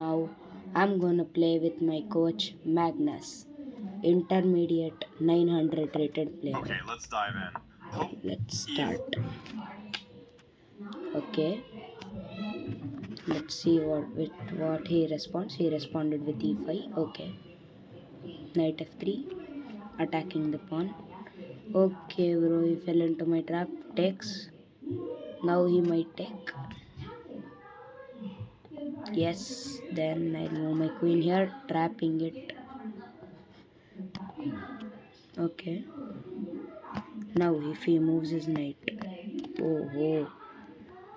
Now I'm gonna play with my coach Magnus, intermediate 900 rated player. Okay, let's dive in. Let's start. Okay, let's see what he responds. He responded with e5. Okay, knight f3, attacking the pawn. Okay, bro, he fell into my trap. Takes. Now he might take. Yes, then I'll move my queen here, trapping it. Okay. Now if he moves his knight. Oh, oh.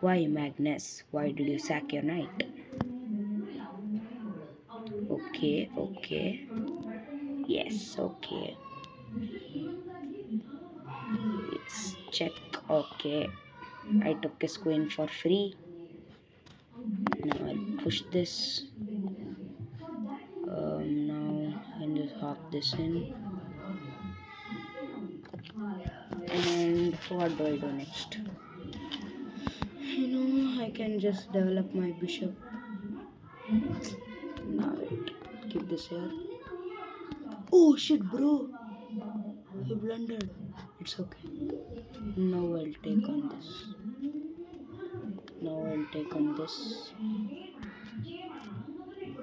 Why, Magnus? Why did you sack your knight? Okay, okay. Yes, okay. Yes, check. Okay. I took his queen for free. Now I'll push this. Now I'll just hawk this in. And what do I do next? I can just develop my bishop. Now wait. Keep this here. Oh shit, bro. I blundered. It's okay. Now I'll take on this. Now I'll take on this.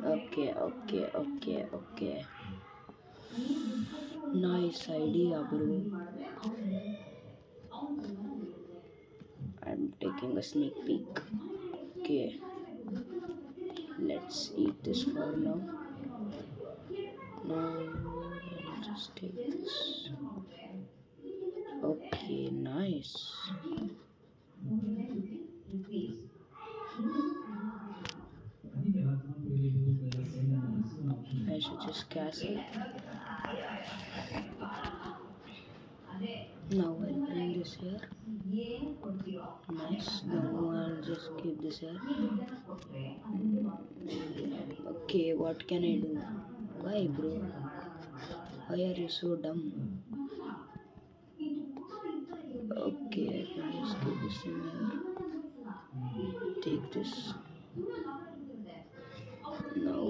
Okay, okay, okay, okay. Nice idea, bro. I'm taking a sneak peek. Okay. Let's eat this for now. Now I'll just take this. Okay, nice. I should just castle. Now I'll bring this here. Nice. Now I'll just keep this here. Okay, what can I do? Why, bro? Why are you so dumb? Okay, I can just keep this in here. Take this. Now,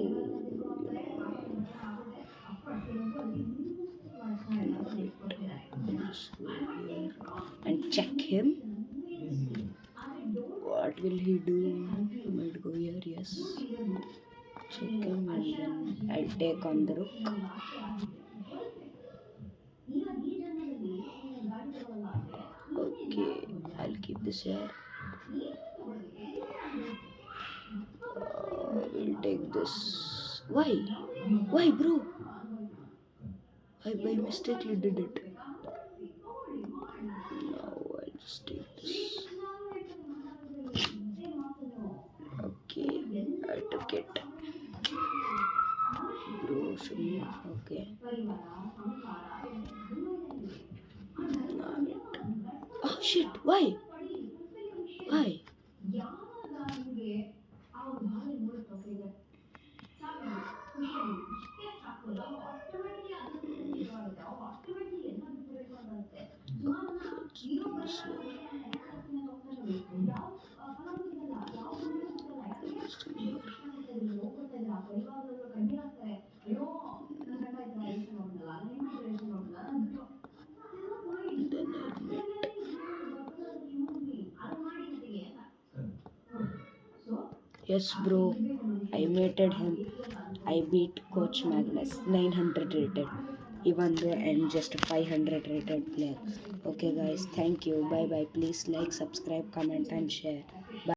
just go here and check him. What will he do? He might go here, yes. Check him and then I'll take on the rook. Okay, I'll keep this here. We'll take this. Why? Why, bro? I by mistakenly did it. Now I'll just take this. Okay, I took it. Bro, should we? Okay. Now it. Oh shit! Why? Why? Yes, bro. I mated him. I beat Coach Magnus, 900 rated, even though I'm just a 500 rated player. Okay, guys, thank you. Bye bye. Please like, subscribe, comment, and share.